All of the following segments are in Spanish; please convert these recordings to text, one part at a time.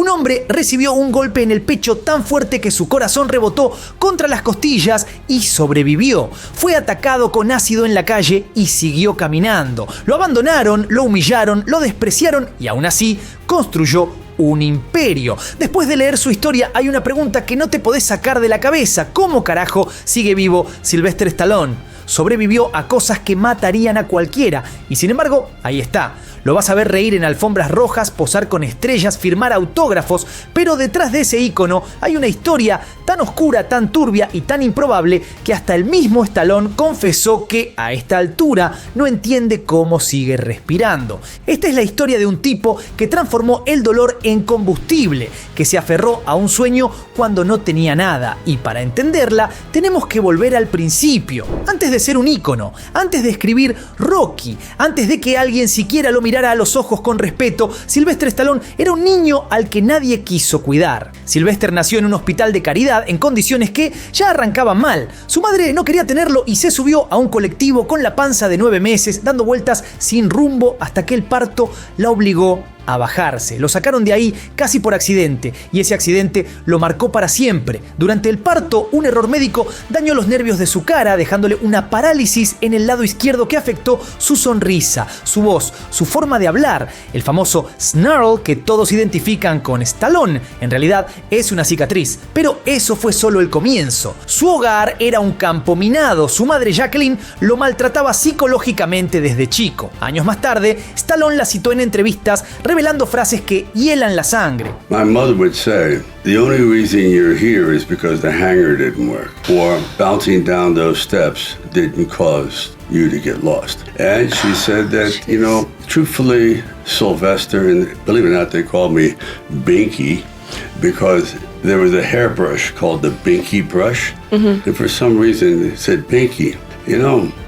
un hombre recibió un golpe en el pecho tan fuerte que su corazón rebotó contra las costillas y sobrevivió. Fue atacado con ácido en la calle y siguió caminando. Lo abandonaron, lo humillaron, lo despreciaron y aún así construyó un imperio. Después de leer su historia hay una pregunta que no te podés sacar de la cabeza. ¿Cómo carajo sigue vivo Sylvester Stallone? Sobrevivió a cosas que matarían a cualquiera y sin embargo, ahí está. Lo vas a ver reír en alfombras rojas, posar con estrellas, firmar autógrafos, pero detrás de ese ícono hay una historia tan oscura, tan turbia y tan improbable que hasta el mismo Stallone confesó que a esta altura no entiende cómo sigue respirando. Esta es la historia de un tipo que transformó el dolor en combustible, que se aferró a un sueño cuando no tenía nada, y para entenderla tenemos que volver al principio. Antes de ser un ícono, antes de escribir Rocky, antes de que alguien siquiera lo mirara a los ojos con respeto, Sylvester Stallone era un niño al que nadie quiso cuidar. Sylvester nació en un hospital de caridad en condiciones que ya arrancaban mal. Su madre no quería tenerlo y se subió a un colectivo con la panza de 9 meses, dando vueltas sin rumbo hasta que el parto la obligó a bajarse. Lo sacaron de ahí casi por accidente y ese accidente lo marcó para siempre. Durante el parto, un error médico dañó los nervios de su cara, dejándole una parálisis en el lado izquierdo que afectó su sonrisa, su voz, su forma de hablar. El famoso snarl que todos identifican con Stallone en realidad es una cicatriz, pero eso fue solo el comienzo. Su hogar era un campo minado. Su madre Jacqueline lo maltrataba psicológicamente desde chico. Años más tarde, Stallone la citó en entrevistas revelando frases que hielan la sangre. My mother would say, the only reason you're here is because the hanger didn't work, or bouncing down those steps didn't cause you to get lost. And she said that, truthfully, Sylvester, and believe it or not, they called me Binky because there was a hairbrush called the Binky brush, and for some reason it said Binky.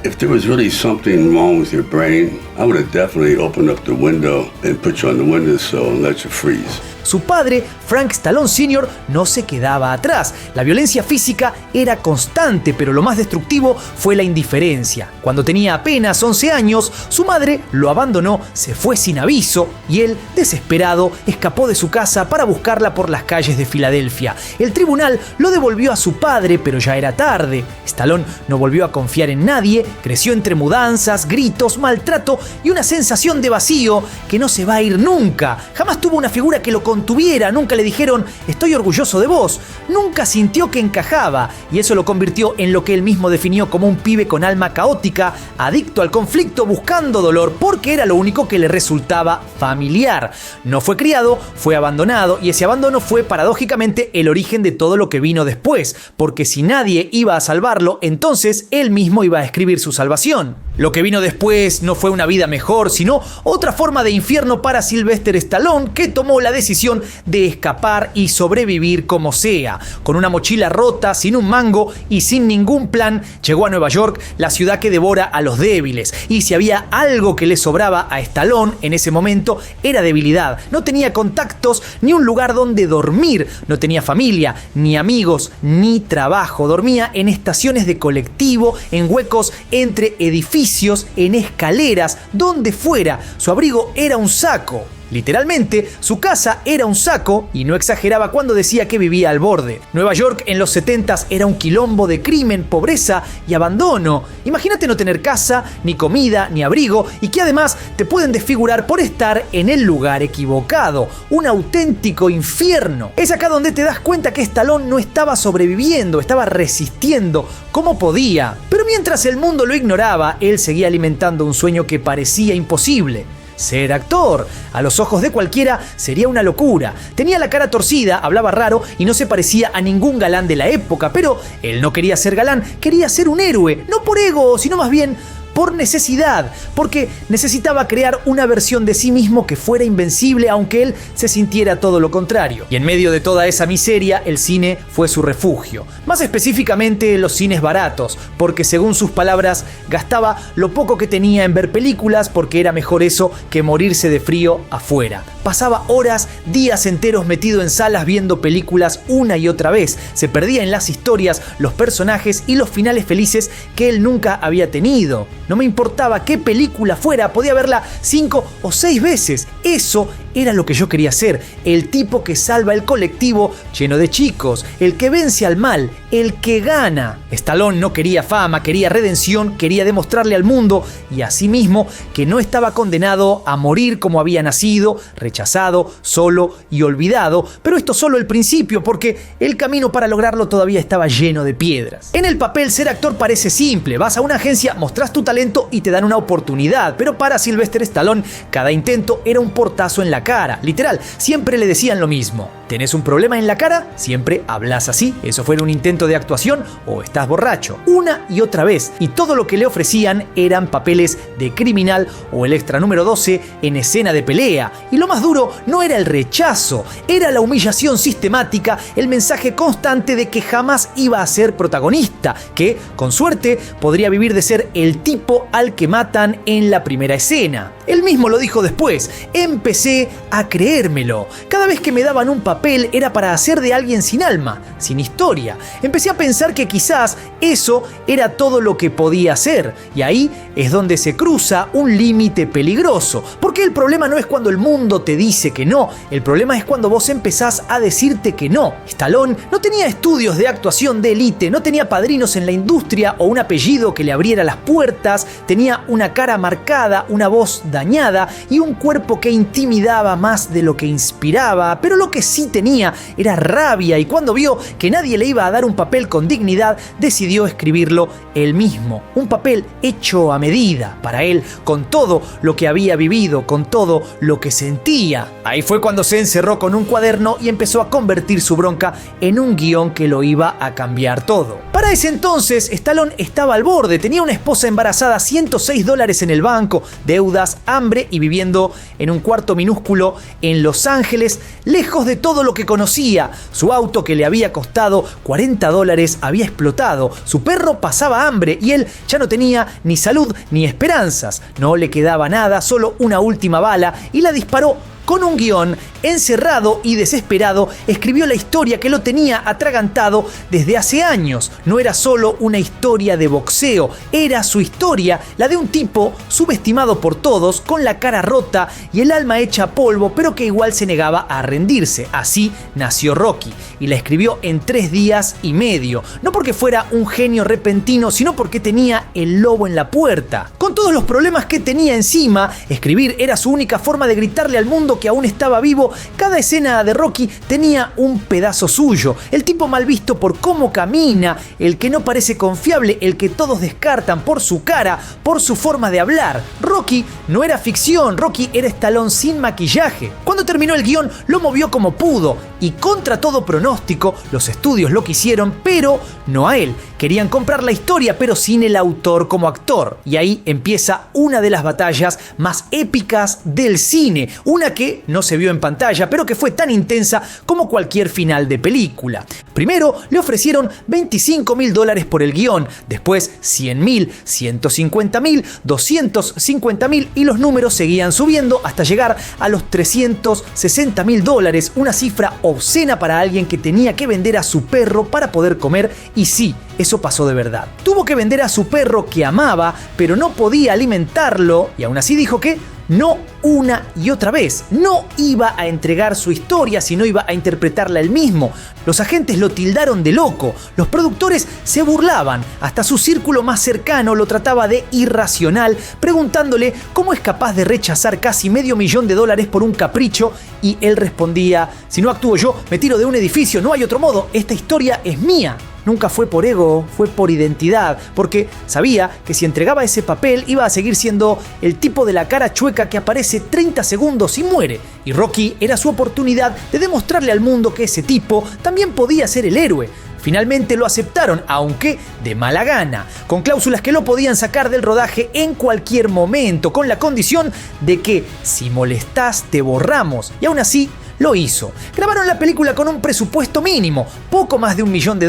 If there was really something wrong with your brain, I would have definitely opened up the window and put you on the windowsill and let you freeze. Su padre, Frank Stallone Sr., no se quedaba atrás. La violencia física era constante, pero lo más destructivo fue la indiferencia. Cuando tenía apenas 11 años, su madre lo abandonó, se fue sin aviso y él, desesperado, escapó de su casa para buscarla por las calles de Filadelfia. El tribunal lo devolvió a su padre, pero ya era tarde. Stallone no volvió a confiar en nadie, creció entre mudanzas, gritos, maltrato y una sensación de vacío que no se va a ir nunca. Jamás tuvo una figura que lo contuviera, nunca le dijeron estoy orgulloso de vos, nunca sintió que encajaba y eso lo convirtió en lo que él mismo definió como un pibe con alma caótica, adicto al conflicto, buscando dolor porque era lo único que le resultaba familiar. No fue criado, fue abandonado y ese abandono fue paradójicamente el origen de todo lo que vino después, porque si nadie iba a salvarlo, entonces él mismo iba a escribir su salvación. Lo que vino después no fue una vida mejor, sino otra forma de infierno para Sylvester Stallone, que tomó la decisión de escapar y sobrevivir como sea. Con una mochila rota, sin un mango y sin ningún plan, llegó a Nueva York, la ciudad que devora a los débiles. Y si había algo que le sobraba a Stallone en ese momento, era debilidad. No tenía contactos ni un lugar donde dormir. No tenía familia, ni amigos, ni trabajo. Dormía en estaciones de colectivo, en huecos entre edificios, en escaleras, donde fuera. Su abrigo era un saco. Literalmente, su casa era un saco y no exageraba cuando decía que vivía al borde. Nueva York en los 70s era un quilombo de crimen, pobreza y abandono. Imagínate no tener casa, ni comida, ni abrigo y que además te pueden desfigurar por estar en el lugar equivocado. Un auténtico infierno. Es acá donde te das cuenta que Stallone no estaba sobreviviendo, estaba resistiendo como podía. Pero mientras el mundo lo ignoraba, él seguía alimentando un sueño que parecía imposible. Ser actor. A los ojos de cualquiera sería una locura. Tenía la cara torcida, hablaba raro y no se parecía a ningún galán de la época, pero él no quería ser galán, quería ser un héroe, no por ego, sino más bien por necesidad, porque necesitaba crear una versión de sí mismo que fuera invencible, aunque él se sintiera todo lo contrario. Y en medio de toda esa miseria, el cine fue su refugio. Más específicamente, los cines baratos, porque según sus palabras, gastaba lo poco que tenía en ver películas porque era mejor eso que morirse de frío afuera. Pasaba horas, días enteros metido en salas viendo películas una y otra vez. Se perdía en las historias, los personajes y los finales felices que él nunca había tenido. No me importaba qué película fuera, podía verla 5 o 6 veces. Eso era lo que yo quería ser, el tipo que salva el colectivo lleno de chicos, el que vence al mal, el que gana. Stallone no quería fama, quería redención, quería demostrarle al mundo y a sí mismo que no estaba condenado a morir como había nacido, rechazado, solo y olvidado, pero esto solo el principio, porque el camino para lograrlo todavía estaba lleno de piedras. En el papel, ser actor parece simple, vas a una agencia, mostrás tu talento y te dan una oportunidad, pero para Sylvester Stallone cada intento era un portazo en la cara, literal, siempre le decían lo mismo. ¿Tenés un problema en la cara? Siempre hablas así. ¿Eso fue un intento de actuación o estás borracho? Una y otra vez. Y todo lo que le ofrecían eran papeles de criminal o el extra número 12 en escena de pelea. Y lo más duro no era el rechazo, era la humillación sistemática, el mensaje constante de que jamás iba a ser protagonista, que, con suerte, podría vivir de ser el tipo al que matan en la primera escena. Él mismo lo dijo después: empecé a creérmelo. Cada vez que me daban un papel era para hacer de alguien sin alma, sin historia. Empecé a pensar que quizás eso era todo lo que podía hacer, y ahí es donde se cruza un límite peligroso, porque el problema no es cuando el mundo te dice que no, el problema es cuando vos empezás a decirte que no. Stallone no tenía estudios de actuación de élite, no tenía padrinos en la industria o un apellido que le abriera las puertas, tenía una cara marcada, una voz dañada y un cuerpo que intimidaba más de lo que inspiraba, pero lo que sí tenía era rabia, y cuando vio que nadie le iba a dar un papel con dignidad, decidió escribirlo él mismo. Un papel hecho a medida para él, con todo lo que había vivido, con todo lo que sentía. Ahí fue cuando se encerró con un cuaderno y empezó a convertir su bronca en un guión que lo iba a cambiar todo. Para ese entonces, Stallone estaba al borde, tenía una esposa embarazada, $106 en el banco, deudas, hambre y viviendo en un cuarto minúsculo en Los Ángeles, lejos de todo lo que conocía. Su auto, que le había costado $40, había explotado. Su perro pasaba hambre y él ya no tenía ni salud ni esperanzas. No le quedaba nada, solo una última bala, y la disparó con un guión. Encerrado y desesperado, escribió la historia que lo tenía atragantado desde hace años. No era solo una historia de boxeo, era su historia, la de un tipo subestimado por todos, con la cara rota y el alma hecha polvo, pero que igual se negaba a rendirse. Así nació Rocky, y la escribió en 3 días y medio. No porque fuera un genio repentino, sino porque tenía el lobo en la puerta. Con todos los problemas que tenía encima, escribir era su única forma de gritarle al mundo que aún estaba vivo. Cada escena de Rocky tenía un pedazo suyo. El tipo mal visto por cómo camina, el que no parece confiable, el que todos descartan por su cara, por su forma de hablar. Rocky no era ficción, Rocky era Stallone sin maquillaje. Cuando terminó el guión, lo movió como pudo, y contra todo pronóstico, los estudios lo quisieron, pero no a él. Querían comprar la historia, pero sin el autor como actor. Y ahí empieza una de las batallas más épicas del cine, una que no se vio en pantalla, pero que fue tan intensa como cualquier final de película. Primero le ofrecieron $25.000 por el guión, después $100.000, $150.000, $250.000, y los números seguían subiendo hasta llegar a los $360.000, una cifra obscena para alguien que tenía que vender a su perro para poder comer. Y sí, eso pasó de verdad. Tuvo que vender a su perro que amaba, pero no podía alimentarlo, y aún así dijo que no una y otra vez. No iba a entregar su historia, sino iba a interpretarla él mismo. Los agentes lo tildaron de loco, los productores se burlaban, hasta su círculo más cercano lo trataba de irracional, preguntándole cómo es capaz de rechazar casi $500,000 por un capricho, y él respondía: si no actúo yo, me tiro de un edificio, no hay otro modo, esta historia es mía. Nunca fue por ego, fue por identidad, porque sabía que si entregaba ese papel iba a seguir siendo el tipo de la cara chueca que aparece 30 segundos y muere. Y Rocky era su oportunidad de demostrarle al mundo que ese tipo también podía ser el héroe. Finalmente lo aceptaron, aunque de mala gana, con cláusulas que lo podían sacar del rodaje en cualquier momento, con la condición de que si molestás te borramos, y aún así lo hizo. Grabaron la película con un presupuesto mínimo, poco más de $1 millón,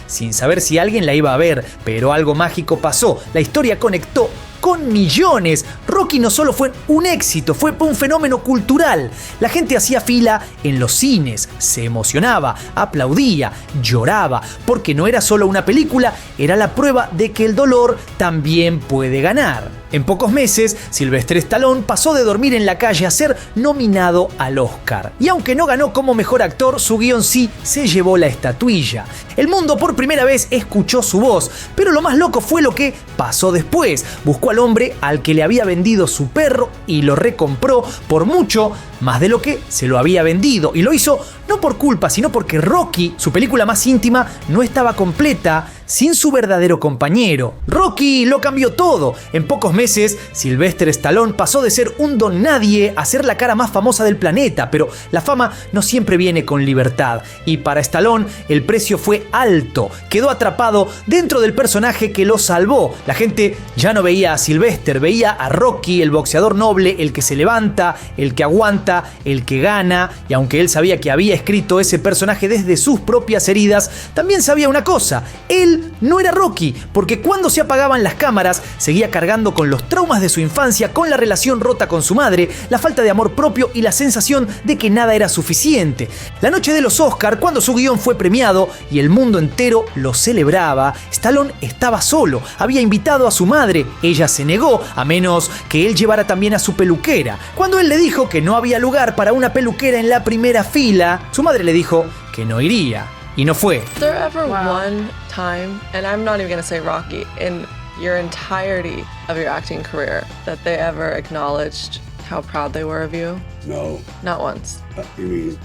sin saber si alguien la iba a ver, pero algo mágico pasó. La historia conectó con millones. Rocky no solo fue un éxito, fue un fenómeno cultural. La gente hacía fila en los cines, se emocionaba, aplaudía, lloraba, porque no era solo una película, era la prueba de que el dolor también puede ganar. En pocos meses, Sylvester Stallone pasó de dormir en la calle a ser nominado al Oscar. Y aunque no ganó como mejor actor, su guión sí se llevó la estatuilla. El mundo por primera vez escuchó su voz, pero lo más loco fue lo que pasó después. Buscó al hombre al que le había vendido su perro y lo recompró por mucho más de lo que se lo había vendido. Y lo hizo no por culpa, sino porque Rocky, su película más íntima, no estaba completa sin su verdadero compañero. Rocky lo cambió todo. En pocos meses, Sylvester Stallone pasó de ser un don nadie a ser la cara más famosa del planeta, pero la fama no siempre viene con libertad. Y para Stallone, el precio fue alto. Quedó atrapado dentro del personaje que lo salvó. La gente ya no veía a Sylvester, veía a Rocky, el boxeador noble, el que se levanta, el que aguanta, el que gana. Y aunque él sabía que había escrito ese personaje desde sus propias heridas, también sabía una cosa: él no era Rocky, porque cuando se apagaban las cámaras seguía cargando con los traumas de su infancia, con la relación rota con su madre, la falta de amor propio y la sensación de que nada era suficiente. La noche de los Oscar, cuando su guión fue premiado y el mundo entero lo celebraba, Stallone estaba solo. Había invitado a su madre, ella se negó, a menos que él llevara también a su peluquera. Cuando él le dijo que no había lugar para una peluquera en la primera fila, su madre le dijo que no iría. Y no fue. Is there ever one time, and I'm not even going to say Rocky, in your entirety of your acting career, that they ever acknowledged how proud they were of you? No. Not once. You mean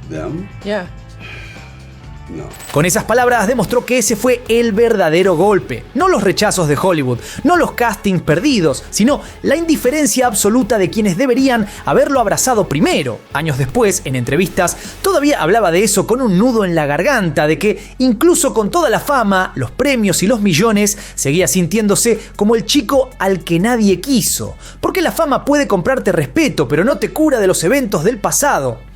them? Yeah. No. Con esas palabras demostró que ese fue el verdadero golpe. No los rechazos de Hollywood, no los castings perdidos, sino la indiferencia absoluta de quienes deberían haberlo abrazado primero. Años después, en entrevistas, todavía hablaba de eso con un nudo en la garganta, de que incluso con toda la fama, los premios y los millones, seguía sintiéndose como el chico al que nadie quiso. Porque la fama puede comprarte respeto, pero no te cura de los eventos del pasado.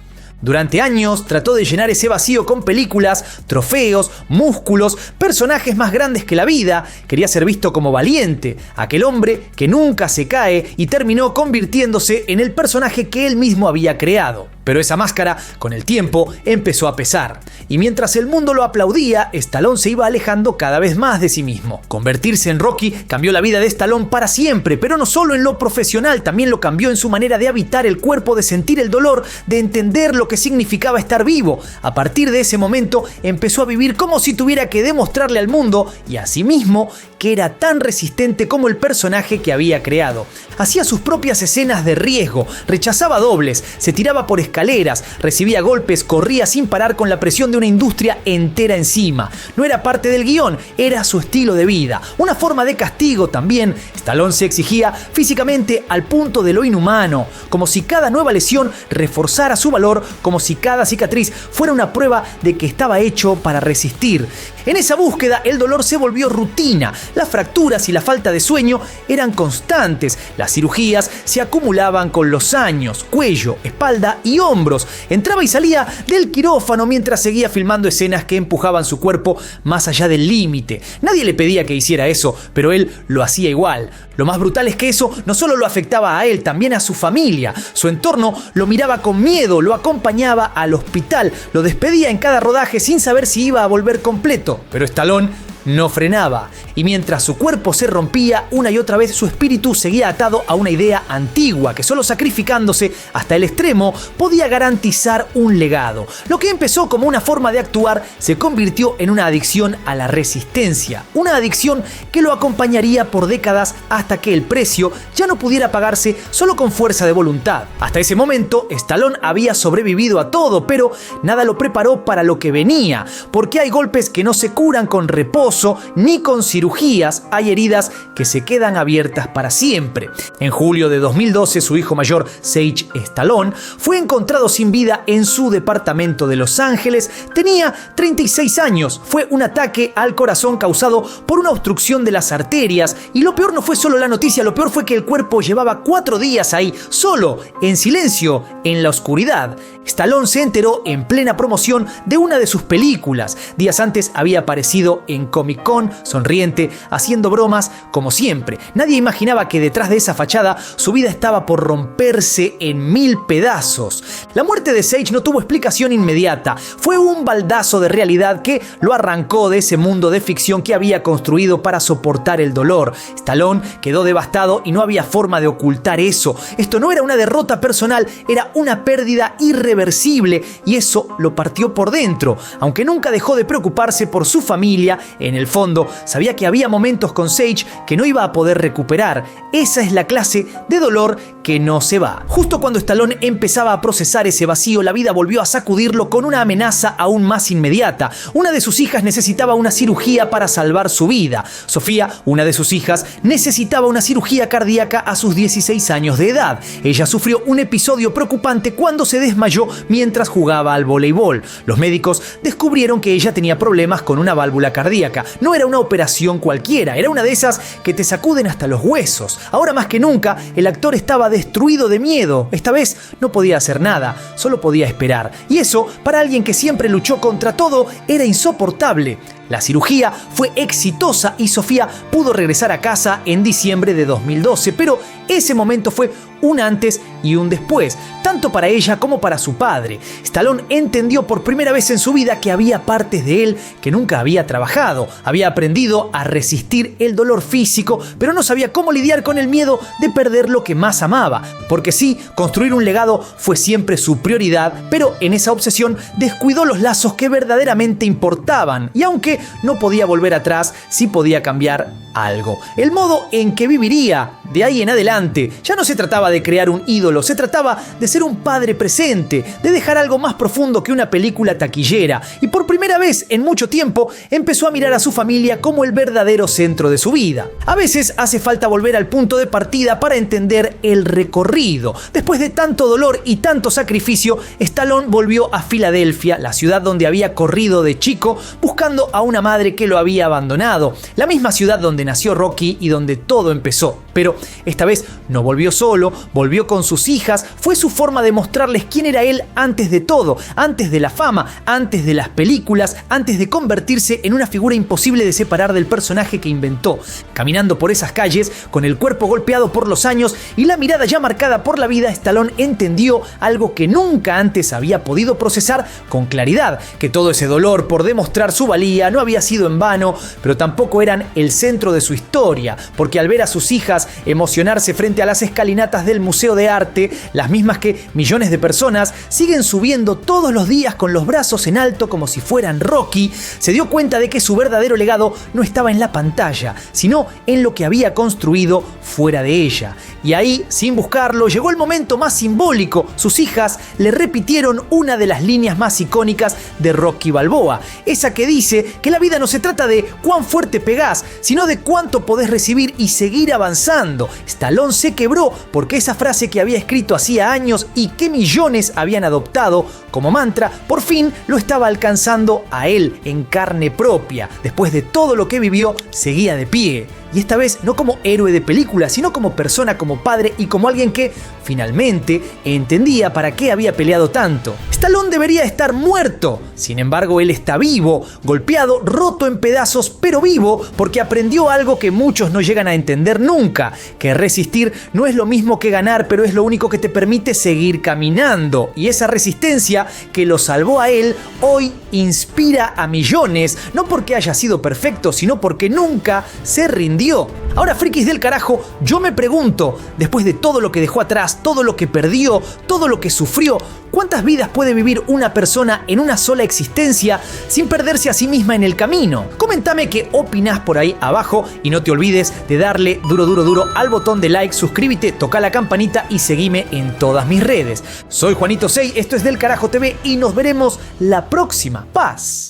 Durante años trató de llenar ese vacío con películas, trofeos, músculos, personajes más grandes que la vida. Quería ser visto como valiente, aquel hombre que nunca se cae, y terminó convirtiéndose en el personaje que él mismo había creado. Pero esa máscara, con el tiempo, empezó a pesar. Y mientras el mundo lo aplaudía, Stallone se iba alejando cada vez más de sí mismo. Convertirse en Rocky cambió la vida de Stallone para siempre, pero no solo en lo profesional, también lo cambió en su manera de habitar el cuerpo, de sentir el dolor, de entender lo que significaba estar vivo. A partir de ese momento, empezó a vivir como si tuviera que demostrarle al mundo y a sí mismo que era tan resistente como el personaje que había creado. Hacía sus propias escenas de riesgo, rechazaba dobles, se tiraba por escaleras, recibía golpes, corría sin parar con la presión de una industria entera encima. No era parte del guión, era su estilo de vida, una forma de castigo también. Stallone se exigía físicamente al punto de lo inhumano, como si cada nueva lesión reforzara su valor, como si cada cicatriz fuera una prueba de que estaba hecho para resistir. En esa búsqueda, el dolor se volvió rutina. Las fracturas y la falta de sueño eran constantes. Las cirugías se acumulaban con los años, cuello, espalda y hombros. Entraba y salía del quirófano mientras seguía filmando escenas que empujaban su cuerpo más allá del límite. Nadie le pedía que hiciera eso, pero él lo hacía igual. Lo más brutal es que eso no solo lo afectaba a él, también a su familia. Su entorno lo miraba con miedo, lo acompañaba al hospital, lo despedía en cada rodaje sin saber si iba a volver completo. Pero Stallone no frenaba, y mientras su cuerpo se rompía una y otra vez, su espíritu seguía atado a una idea antigua que solo sacrificándose hasta el extremo podía garantizar un legado. Lo que empezó como una forma de actuar se convirtió en una adicción a la resistencia, una adicción que lo acompañaría por décadas hasta que el precio ya no pudiera pagarse solo con fuerza de voluntad. Hasta ese momento, Stallone había sobrevivido a todo, pero nada lo preparó para lo que venía, porque hay golpes que no se curan con reposo ni con cirugías, hay heridas que se quedan abiertas para siempre. En julio de 2012, su hijo mayor, Sage Stallone, fue encontrado sin vida en su departamento de Los Ángeles. Tenía 36 años. Fue un ataque al corazón causado por una obstrucción de las arterias. Y lo peor no fue solo la noticia, lo peor fue que el cuerpo llevaba 4 días ahí, solo, en silencio, en la oscuridad. Stallone se enteró en plena promoción de una de sus películas. Días antes había aparecido en Comic Con, sonriente, haciendo bromas como siempre. Nadie imaginaba que detrás de esa fachada su vida estaba por romperse en 1000 pedazos. La muerte de Sage no tuvo explicación inmediata. Fue un baldazo de realidad que lo arrancó de ese mundo de ficción que había construido para soportar el dolor. Stallone quedó devastado y no había forma de ocultar eso. Esto no era una derrota personal, era una pérdida irreversible y eso lo partió por dentro. Aunque nunca dejó de preocuparse por su familia, en el fondo sabía que había momentos con Sage que no iba a poder recuperar. Esa es la clase de dolor que no se va. Justo cuando Stallone empezaba a procesar ese vacío, la vida volvió a sacudirlo con una amenaza aún más inmediata. Una de sus hijas necesitaba una cirugía para salvar su vida. Sofía, una de sus hijas, necesitaba una cirugía cardíaca a sus 16 años de edad. Ella sufrió un episodio preocupante cuando se desmayó mientras jugaba al voleibol. Los médicos descubrieron que ella tenía problemas con una válvula cardíaca. No era una operación cualquiera, era una de esas que te sacuden hasta los huesos. Ahora más que nunca, el actor estaba destruido de miedo. Esta vez no podía hacer nada, solo podía esperar. Y eso, para alguien que siempre luchó contra todo, era insoportable. La cirugía fue exitosa y Sofía pudo regresar a casa en diciembre de 2012, pero ese momento fue un antes y un después, tanto para ella como para su padre. Stallone entendió por primera vez en su vida que había partes de él que nunca había trabajado. Había aprendido a resistir el dolor físico, pero no sabía cómo lidiar con el miedo de perder lo que más amaba. Porque sí, construir un legado fue siempre su prioridad, pero en esa obsesión descuidó los lazos que verdaderamente importaban. Y aunque no podía volver atrás, sí podía cambiar algo. El modo en que viviría de ahí en adelante. Ya no se trataba de crear un ídolo, se trataba de ser un padre presente, de dejar algo más profundo que una película taquillera. Y por primera vez en mucho tiempo empezó a mirar a su familia como el verdadero centro de su vida. A veces hace falta volver al punto de partida para entender el recorrido. Después de tanto dolor y tanto sacrificio, Stallone volvió a Filadelfia, la ciudad donde había corrido de chico, buscando a una madre que lo había abandonado. La misma ciudad donde nació Rocky y donde todo empezó. Pero esta vez no volvió solo, volvió con sus hijas. Fue su forma de mostrarles quién era él antes de todo, antes de la fama, antes de las películas, antes de convertirse en una figura imposible de separar del personaje que inventó. Caminando por esas calles, con el cuerpo golpeado por los años y la mirada ya marcada por la vida, Stallone entendió algo que nunca antes había podido procesar con claridad, que todo ese dolor por demostrar su valía no había sido en vano, pero tampoco eran el centro de su historia, porque al ver a sus hijas emocionarse frente a las escalinatas del Museo de Arte, las mismas que millones de personas siguen subiendo todos los días con los brazos en alto como si fueran Rocky, se dio cuenta de que su verdadero legado no estaba en la pantalla, sino en lo que había construido fuera de ella. Y ahí, sin buscarlo, llegó el momento más simbólico. Sus hijas le repitieron una de las líneas más icónicas de Rocky Balboa, esa que dice que la vida no se trata de cuán fuerte pegás, sino de cuánto podés recibir y seguir avanzando. Stallone se quebró porque esa frase que había escrito hacía años y que millones habían adoptado como mantra, por fin lo estaba alcanzando a él en carne propia. Después de todo lo que vivió, seguía de pie. Y esta vez no como héroe de película, sino como persona, como padre y como alguien que finalmente entendía para qué había peleado tanto. Stallone debería estar muerto. Sin embargo, él está vivo, golpeado, roto en pedazos, pero vivo porque aprendió algo que muchos no llegan a entender nunca, que resistir no es lo mismo que ganar, pero es lo único que te permite seguir caminando. Y esa resistencia que lo salvó a él, hoy inspira a millones, no porque haya sido perfecto, sino porque nunca se rindió. Ahora, frikis del carajo, yo me pregunto, después de todo lo que dejó atrás, todo lo que perdió, todo lo que sufrió, ¿cuántas vidas puede vivir una persona en una sola existencia sin perderse a sí misma en el camino? Coméntame qué opinás por ahí abajo y no te olvides de darle duro al botón de like, suscríbete, toca la campanita y seguime en todas mis redes. Soy Juanito Sey, esto es Del Carajo TV y nos veremos la próxima. Paz.